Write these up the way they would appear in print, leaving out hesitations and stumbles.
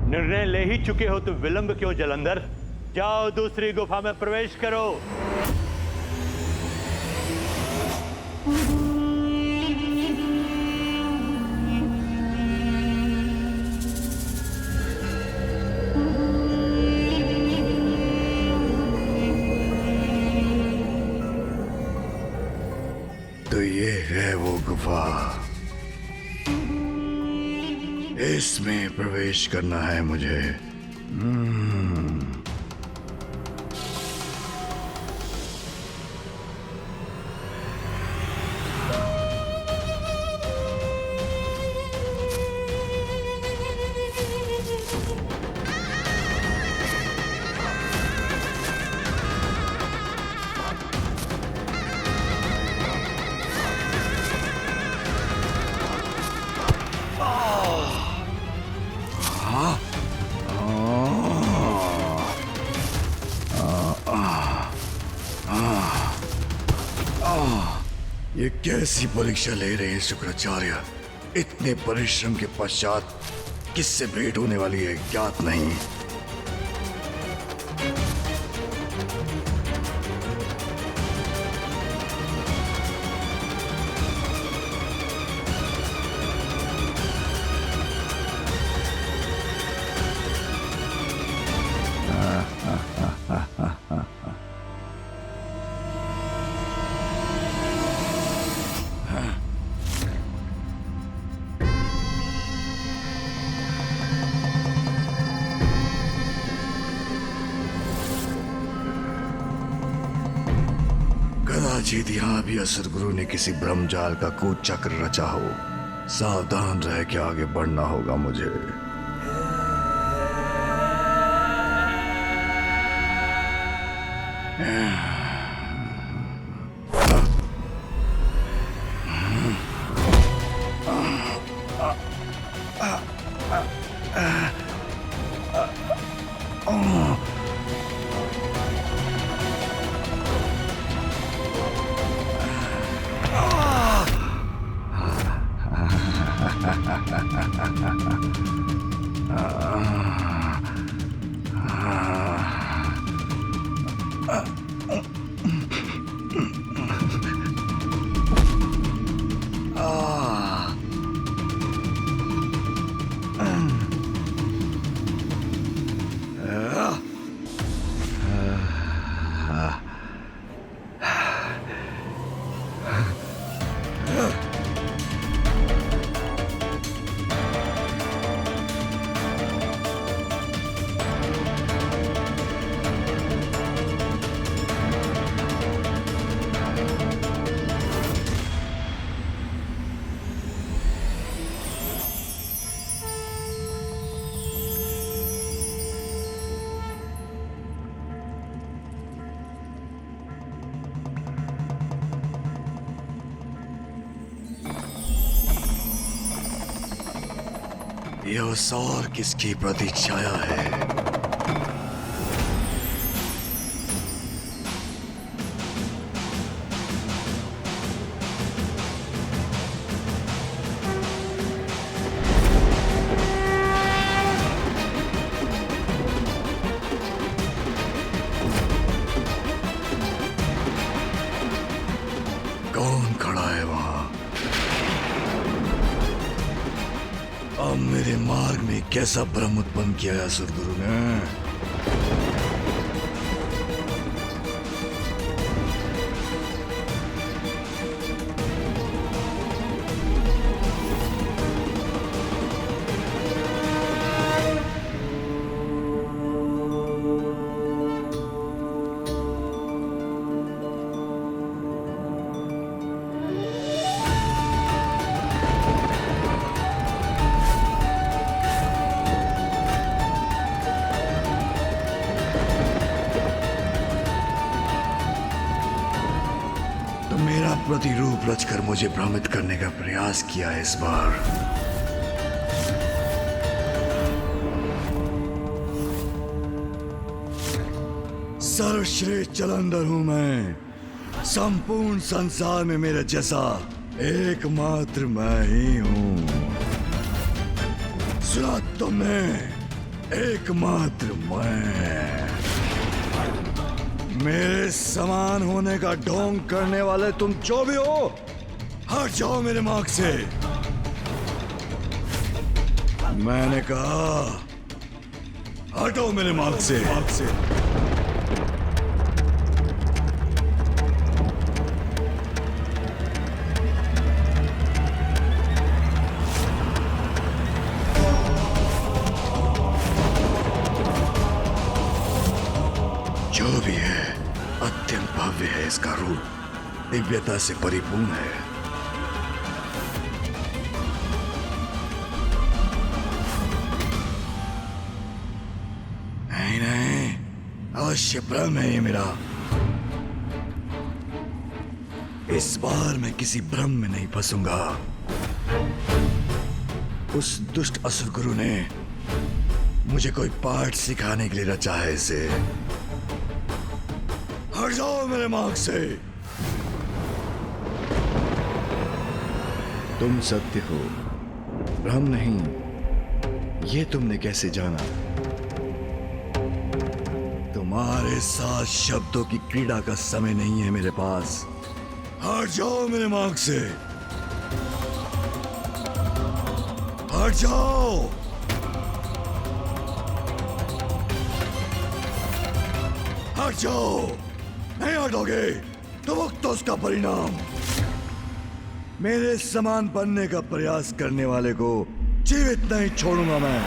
निर्णय ले ही चुके हो तो विलंब क्यों जलंधर? जाओ दूसरी गुफा में प्रवेश करो। तो ये है वो गुफा, इसमें प्रवेश करना है मुझे। ये कैसी परीक्षा ले रहे हैं शुक्राचार्य? इतने परिश्रम के पश्चात किससे भेंट होने वाली है ज्ञात नहीं। कदाचित यहाँ भी असुर गुरु ने किसी ब्रह्मजाल का कूट चक्र रचा हो। सावधान रह के आगे बढ़ना होगा मुझे। यह सौर किसकी प्रतीक्षाया है? कौन खड़ा है वहां? अब मेरे मार्ग में कैसा भ्रम उत्पन्न किया है असुर गुरु ने? मेरा प्रतिरूप रचकर मुझे भ्रमित करने का प्रयास किया है इस बार। सर्वश्रेष्ठ जलंधर हूं मैं। संपूर्ण संसार में मेरे जैसा एकमात्र मैं ही हूं। सुना तुमने? एकमात्र मैं। मेरे समान होने का ढोंग करने वाले तुम जो भी हो, हट जाओ मेरे मार्ग से। मैंने कहा हटो मेरे मार्ग से। जो भी है अत्यंत भव्य है, इसका रूप दिव्यता से परिपूर्ण है। नहीं नहीं, अवश्य भ्रम है ये मेरा। इस बार मैं किसी भ्रम में नहीं फंसूंगा। उस दुष्ट असुर गुरु ने मुझे कोई पाठ सिखाने के लिए रचा है इसे। हट जाओ मेरे मार्ग से। तुम सत्य हो, भ्रम नहीं। ये तुमने कैसे जाना? तुम्हारे साथ शब्दों की क्रीड़ा का समय नहीं है मेरे पास। हट जाओ मेरे मार्ग से। हट जाओ। हट जाओ। नहीं हटोगे तो वक्त तो उसका परिणाम। मेरे समान बनने का प्रयास करने वाले को जीवित नहीं छोड़ूंगा मैं।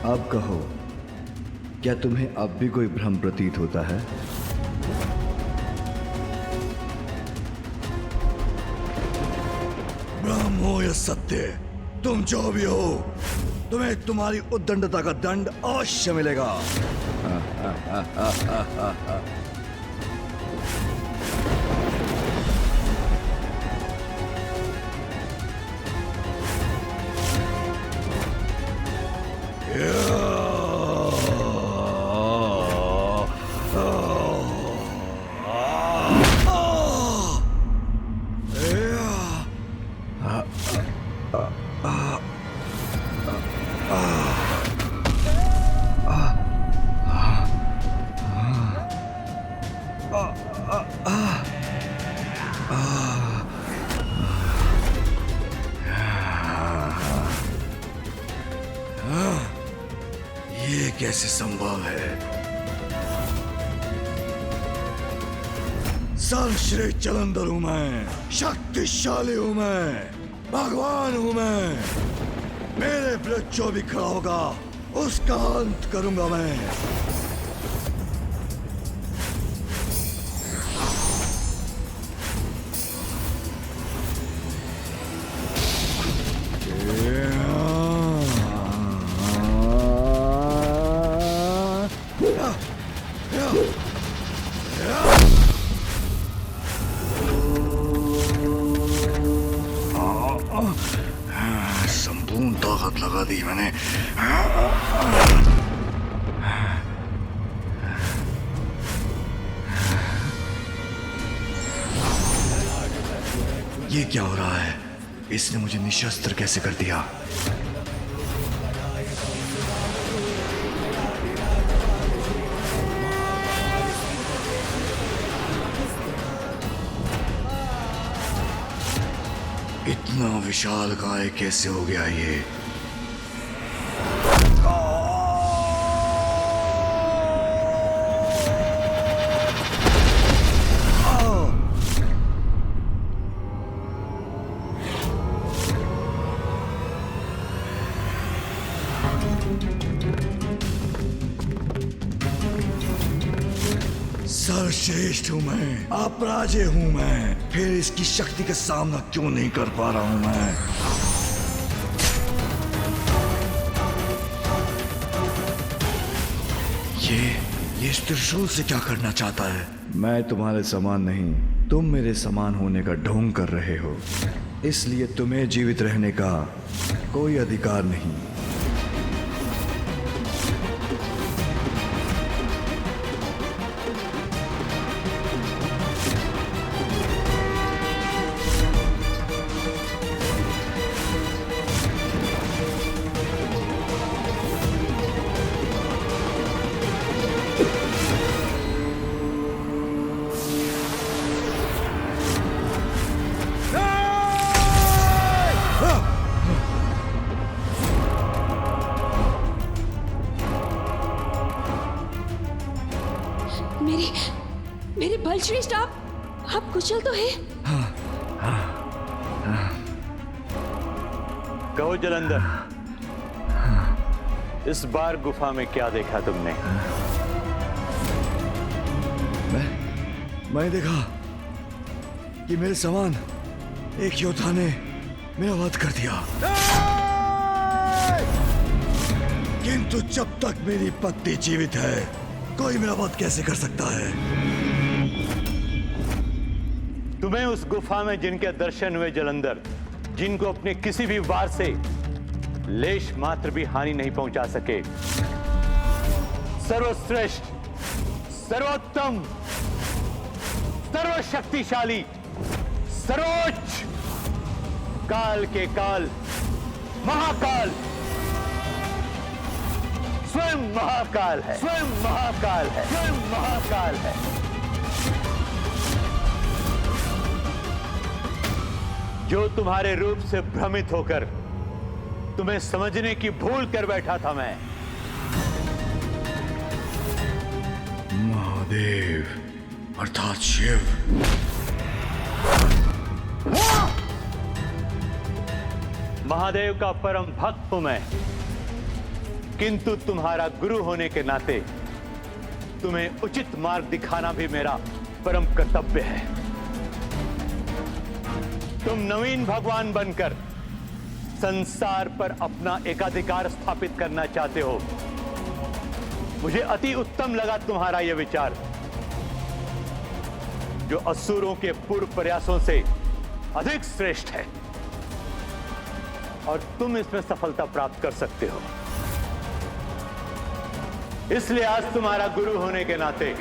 अब कहो, क्या तुम्हें अब भी कोई भ्रम प्रतीत होता है? भ्रम हो या सत्य, तुम जो भी हो, तुम्हें तुम्हारी उद्दंडता का दंड अवश्य मिलेगा। ये कैसे संभव है? सर्वश्रेष्ठ जलंधर हूं मैं, शक्तिशाली हूं मैं, भगवान हूं मैं। मेरे विरुद्ध जो भी खड़ा होगा उसका अंत करूंगा मैं। संपूर्ण ताकत लगा दी मैंने। ये क्या हो रहा है? इसने मुझे निशस्त्र कैसे कर दिया? इतना विशाल काय कैसे हो गया ये? सर्वश्रेष्ठ हूं मैं, अपराजय हूं मैं, फिर इसकी शक्ति का सामना क्यों नहीं कर पा रहा हूं मैं? ये इस त्रिशूल से क्या करना चाहता है? मैं तुम्हारे समान नहीं, तुम मेरे समान होने का ढोंग कर रहे हो, इसलिए तुम्हें जीवित रहने का कोई अधिकार नहीं। मेरे मेरे बलश्रेष्ठ, आप कुशल तो है? कहो जलंधर, इस बार गुफा में क्या देखा तुमने? मैं देखा कि मेरे समान एक योद्धा ने मेरा वध कर दिया, किंतु जब तक मेरी पत्नी जीवित है, कोई मेरा वध कैसे कर सकता है? तुम्हें उस गुफा में जिनके दर्शन हुए जलंधर, जिनको अपने किसी भी वार से लेश मात्र भी हानि नहीं पहुंचा सके, सर्वश्रेष्ठ, सर्वोत्तम, सर्वशक्तिशाली, सर्वोच्च, काल के काल, महाकाल, स्वयं महाकाल है, स्वयं महाकाल है, स्वयं महाकाल है। जो तुम्हारे रूप से भ्रमित होकर तुम्हें समझने की भूल कर बैठा था मैं, महादेव अर्थात शिव, महादेव का परम भक्त हूं मैं, किंतु तुम्हारा गुरु होने के नाते तुम्हें उचित मार्ग दिखाना भी मेरा परम कर्तव्य है। तुम नवीन भगवान बनकर संसार पर अपना एकाधिकार स्थापित करना चाहते हो। मुझे अति उत्तम लगा तुम्हारा यह विचार, जो असुरों के पूर्व प्रयासों से अधिक श्रेष्ठ है, और तुम इसमें सफलता प्राप्त कर सकते हो। इसलिए आज तुम्हारा गुरु होने के नाते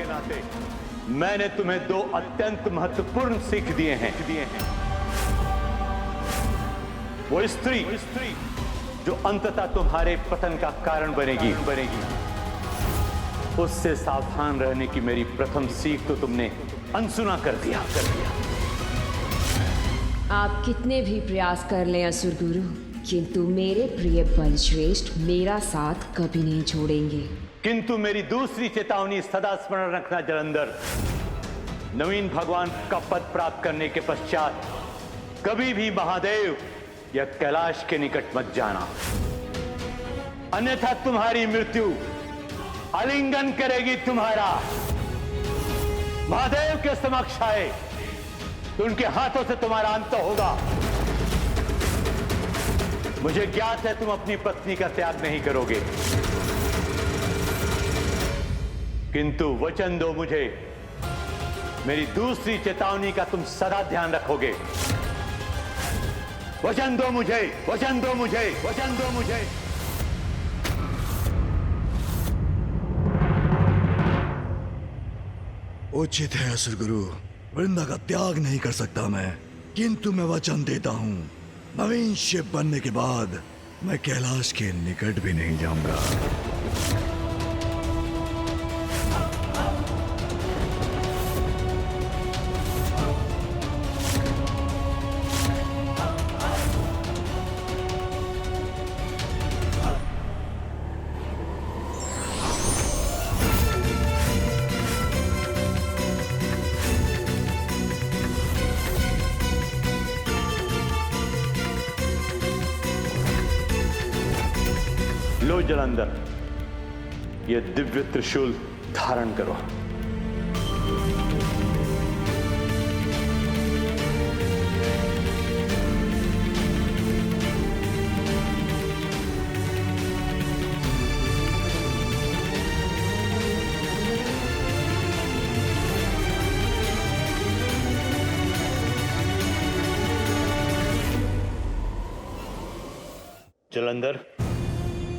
मैंने तुम्हें दो अत्यंत महत्वपूर्ण सीख दिए हैं। वो स्त्री जो अंततः तुम्हारे पतन का कारण बनेगी, उससे सावधान रहने की मेरी प्रथम सीख तो तुमने अनसुना कर दिया। आप कितने भी प्रयास कर लें असुर गुरु, किंतु मेरे प्रिय बलश्रेष्ठ मेरा साथ कभी नहीं छोड़ेंगे। किंतु मेरी दूसरी चेतावनी सदा स्मरण रखना जलंधर, नवीन भगवान का पद प्राप्त करने के पश्चात कभी भी महादेव या कैलाश के निकट मत जाना, अन्यथा तुम्हारी मृत्यु आलिंगन करेगी तुम्हारा। महादेव के समक्ष आए तो उनके हाथों से तुम्हारा अंत होगा। मुझे ज्ञात है तुम अपनी पत्नी का त्याग नहीं करोगे, किंतु वचन दो मुझे, मेरी दूसरी चेतावनी का तुम सदा ध्यान रखोगे। वचन दो मुझे, वचन दो मुझे, वचन दो मुझे। उचित है असुर गुरु, वृंदा का त्याग नहीं कर सकता मैं, किंतु मैं वचन देता हूं, नवीन शिव बनने के बाद मैं कैलाश के निकट भी नहीं जाऊंगा। लो जलंधर, ये दिव्य त्रिशूल धारण करो। जलंधर,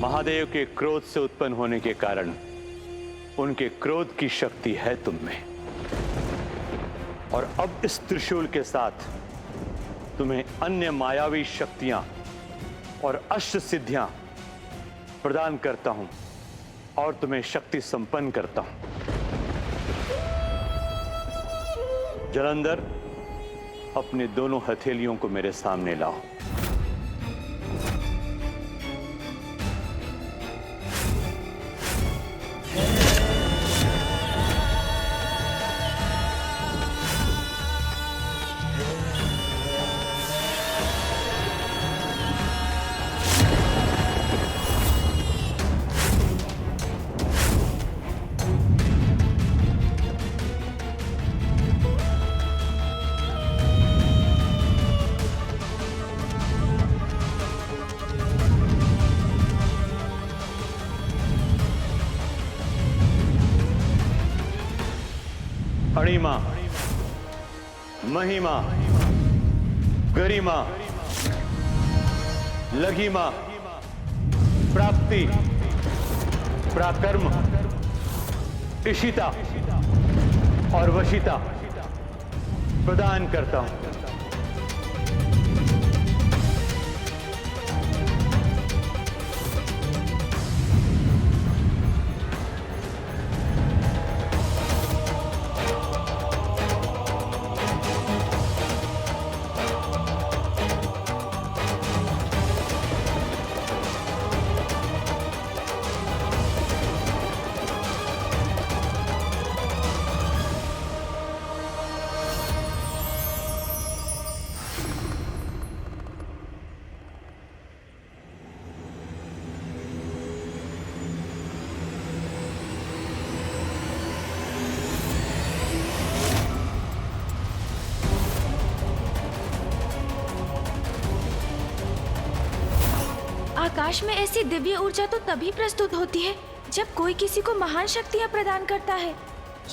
महादेव के क्रोध से उत्पन्न होने के कारण उनके क्रोध की शक्ति है तुम में, और अब इस त्रिशूल के साथ तुम्हें अन्य मायावी शक्तियां और अष्ट सिद्धियां प्रदान करता हूं और तुम्हें शक्ति संपन्न करता हूं। जलंधर, अपने दोनों हथेलियों को मेरे सामने लाओ। अणिमा, महिमा, गरिमा, लघिमा, प्राप्ति, पराक्रम, इशिता और वशिता प्रदान करता हूं। आकाश में ऐसी दिव्य ऊर्जा तो तभी प्रस्तुत होती है जब कोई किसी को महान शक्तियाँ प्रदान करता है।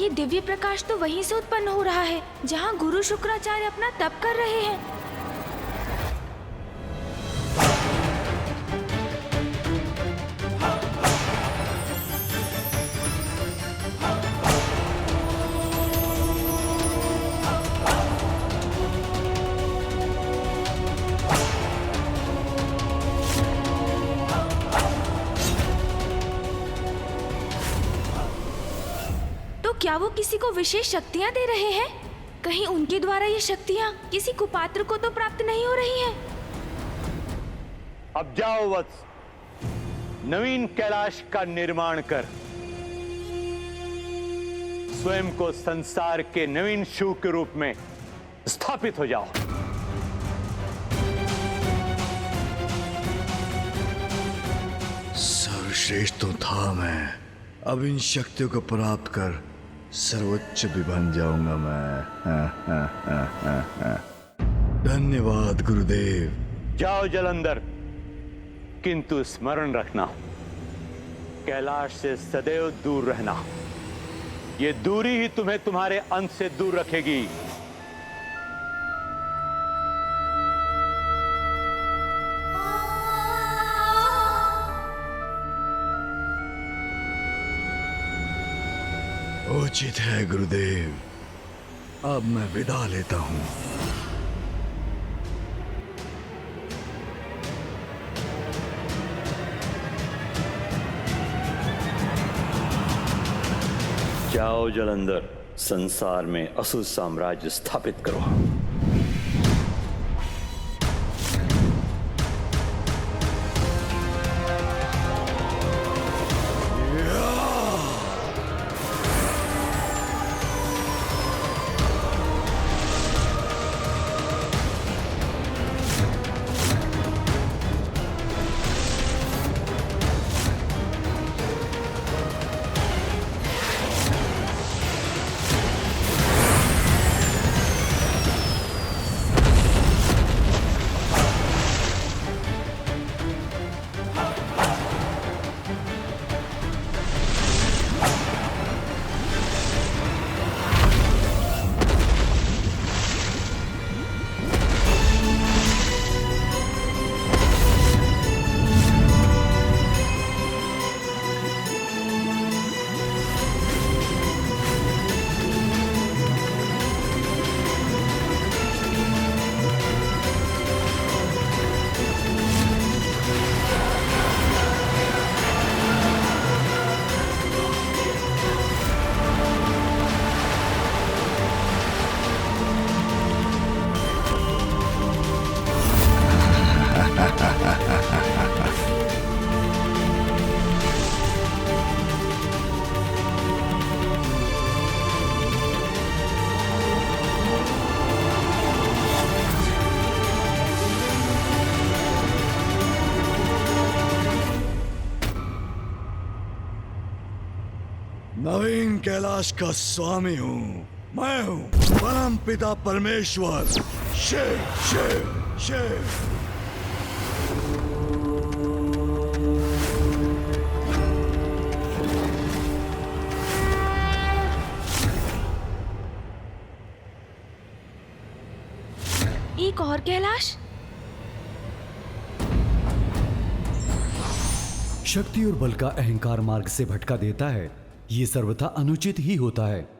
ये दिव्य प्रकाश तो वहीं से उत्पन्न हो रहा है जहाँ गुरु शुक्राचार्य अपना तप कर रहे हैं। क्या वो किसी को विशेष शक्तियाँ दे रहे हैं? कहीं उनके द्वारा ये शक्तियाँ किसी कुपात्र को तो प्राप्त नहीं हो रही हैं? अब जाओ वत्स, नवीन कैलाश का निर्माण कर स्वयं को संसार के नवीन शिव के रूप में स्थापित हो जाओ। सर्वश्रेष्ठ तो था मैं, अब इन शक्तियों को प्राप्त कर सर्वोच्च भी बन जाऊंगा मैं। धन्यवाद गुरुदेव। जाओ जलंधर, किंतु स्मरण रखना, कैलाश से सदैव दूर रहना। ये दूरी ही तुम्हें तुम्हारे अंत से दूर रखेगी। उचित है गुरुदेव, अब मैं विदा लेता हूं। जाओ जलंधर, संसार में असुर साम्राज्य स्थापित करो। कैलाश का स्वामी हूँ। मैं हूँ परम पिता परमेश्वर, शिव शिव शिव। एक और कैलाश। शक्ति और बल का अहंकार मार्ग से भटका देता है। ये सर्वथा अनुचित ही होता है।